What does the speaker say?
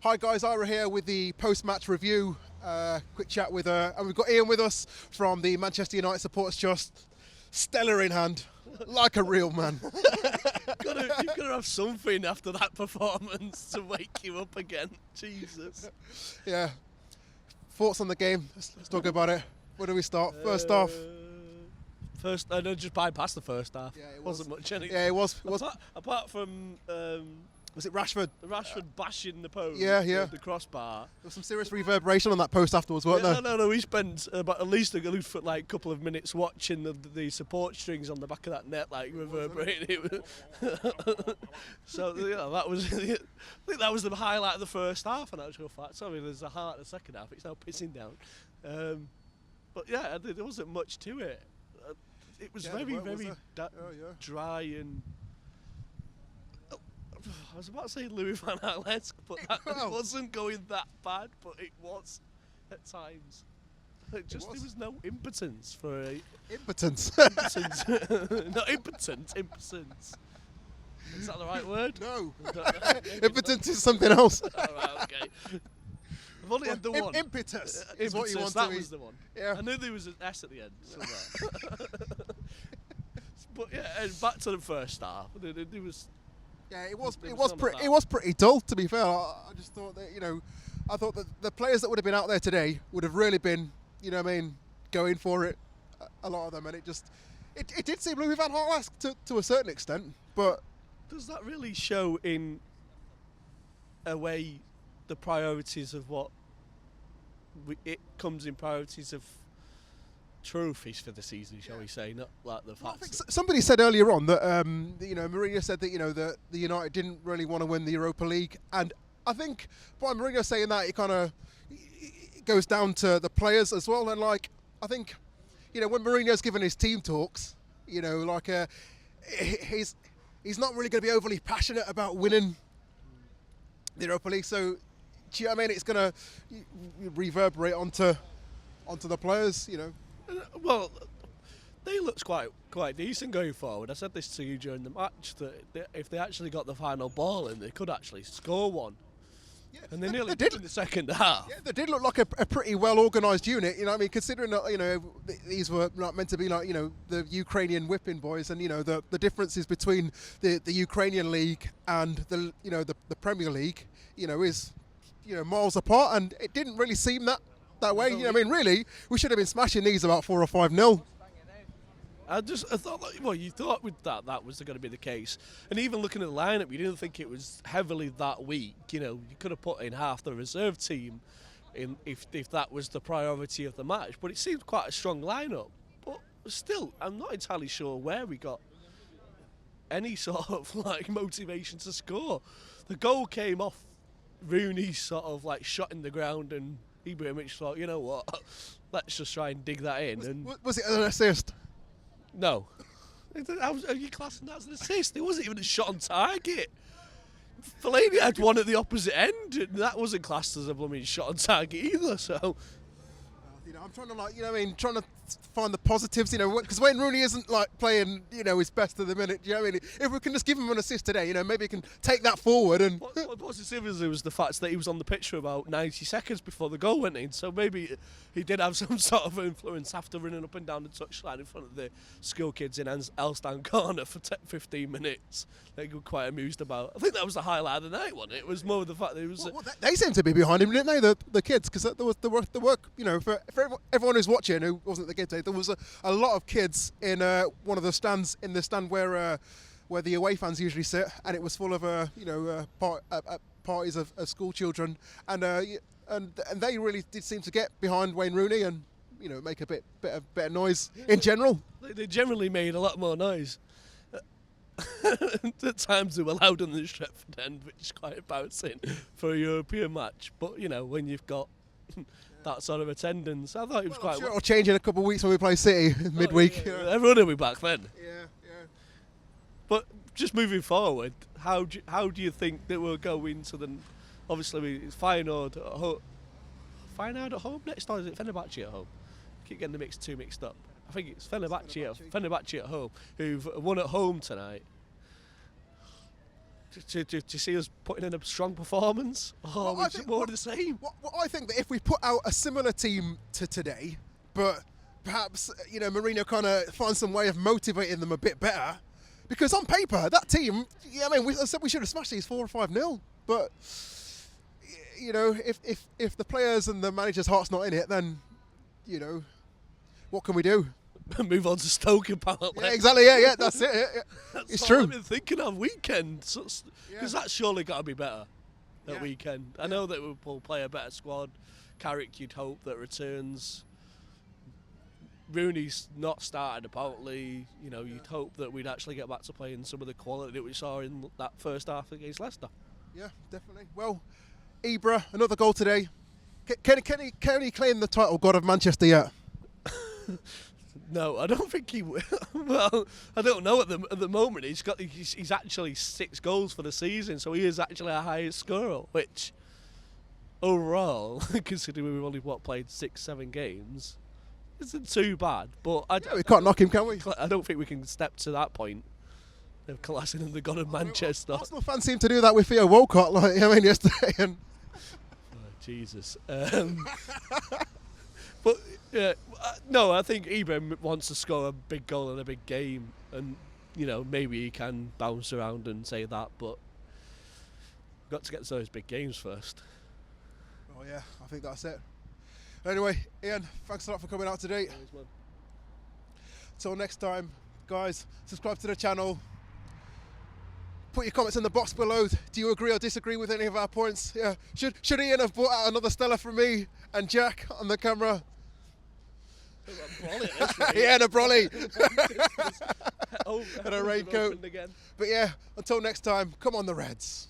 Hi guys, Irah here with the post-match review. Quick chat with, and we've got Ian with us from the Manchester United Supporters Trust. Stellar in hand, like a real man. You've got to have something after that performance to wake you up again. Jesus. Yeah. Thoughts on the game? Let's talk about it. Where do we start? First half. I know, just bypassed the first half. Yeah, it wasn't much anything. Yeah, it was. Apart from Was it Rashford? Rashford bashing the post. Yeah. The crossbar. There was some serious reverberation on that post afterwards, weren't there? No. We spent about at least a couple of minutes watching the support strings on the back of that net, like reverberating. So that was. I think that was the highlight of the first half. In actual fact, sorry, there's a highlight of the second half. It's now pissing down. But yeah, there wasn't much to it. It was very dry and. I was about to say Louis van Gaal-esque, but that wasn't going that bad, but it was at times. There was no impotence for a... Impotence? Not impotent, impotence. Is that the right word? No. Impotence is something else. Alright, okay. I've only had the one. Impetus is what you want that to was the one. Yeah. I knew there was an S at the end somewhere. But yeah, and back to the first half. It was... Yeah, it was pretty dull, to be fair. I just thought that, I thought that the players that would have been out there today would have really been, going for it, a lot of them, and it did seem Louis van Gaal-esque to a certain extent, but... Does that really show in a way the priorities of what it comes in priorities of trophies for the season, shall we say, not like the facts. I think somebody said earlier on that Mourinho said that that the United didn't really want to win the Europa League, and I think by Mourinho saying that, it goes down to the players as well. And I think when Mourinho's given his team talks, he's not really going to be overly passionate about winning the Europa League. So do you know what I mean? It's going to reverberate onto the players, Well, they looked quite decent going forward. I said this to you during the match, that if they actually got the final ball in, they could actually score one. Yeah, and they nearly did in the second half. Yeah, they did look like a pretty well organised unit. Considering that these were not meant to be like the Ukrainian whipping boys, and the differences between the Ukrainian league and the Premier League, is miles apart, and it didn't really seem that way. Really, we should have been smashing these about 4 or 5-0. I thought, you thought with that was going to be the case. And even looking at the lineup, you didn't think it was heavily that weak. You could have put in half the reserve team if that was the priority of the match. But it seemed quite a strong lineup. But still, I'm not entirely sure where we got any sort of motivation to score. The goal came off Rooney's sort of shot in the ground, and Ibrahimovic thought, you know what, let's just try and dig that in. Was it an assist? No. Are you classing that as an assist? It wasn't even a shot on target. Fellaini had one at the opposite end, and that wasn't classed as a blooming shot on target either, so... I'm trying to trying to find the positives, because Wayne Rooney isn't playing, his best at the minute. Do you know what I mean? If we can just give him an assist today, maybe he can take that forward. And what positivity was the fact that he was on the pitch for about 90 seconds before the goal went in, so maybe he did have some sort of influence after running up and down the touchline in front of the school kids in Elstown Corner for 15 minutes. They were quite amused about. I think that was the highlight of the night, wasn't it? It was more the fact that it was... they seemed to be behind him, didn't they, the kids? Because there work, for everyone who's watching who wasn't at the game today, there was a lot of kids in one of the stands, in the stand where the away fans usually sit, and it was full of parties of school children, and they really did seem to get behind Wayne Rooney and make a bit of noise in general. They generally made a lot more noise. At times they were loud on the Stretford end, which is quite embarrassing for a European match. But when you've got that sort of attendance, I thought it was quite. I'm sure it'll change in a couple of weeks when we play City midweek. Yeah. Everyone will be back then. Yeah. But just moving forward, how do you think that we'll go into the? Obviously, it's Feyenoord at home. Feyenoord at home next, or is it Fenerbahce at home? I keep getting the two mixed up. I think it's Fenerbahce at home, who've won at home tonight. Do you see us putting in a strong performance? Or Well, more of the same? Well, I think that if we put out a similar team to today, but perhaps Mourinho kind of finds some way of motivating them a bit better, because on paper that team, I said we should have smashed these 4 or 5-0, but if the players and the manager's heart's not in it, then what can we do? Move on to Stoke apparently. Yeah, exactly. Yeah, that's it. Yeah. That's It's all true. I've been thinking of weekend, because that's surely got to be better. That weekend. I know that we'll play a better squad. Carrick, you'd hope that returns. Rooney's not started apparently. You'd hope that we'd actually get back to playing some of the quality that we saw in that first half against Leicester. Yeah, definitely. Well, Irah, another goal today. Can he claim the title God of Manchester yet? No, I don't think he will. Well, I don't know at the moment. He's actually 6 goals for the season, so he is actually our highest scorer, which overall, considering we've only played 6-7 games, isn't too bad. But We can't knock him, can we? I don't think we can step to that point of classing him the God of Manchester. Arsenal fans seem to do that with Theo Walcott, yesterday. And Jesus. But no, I think Irah wants to score a big goal in a big game, and maybe he can bounce around and say that, but we've got to get to those big games first. Oh yeah, I think that's it. Anyway, Ian, thanks a lot for coming out today. Till next time, guys, subscribe to the channel. Put your comments in the box below. Do you agree or disagree with any of our points? Yeah. Should Ian have brought out another Stella from me and Jack on the camera? Yeah, and a brolly. And a raincoat. But yeah, until next time, come on the Reds.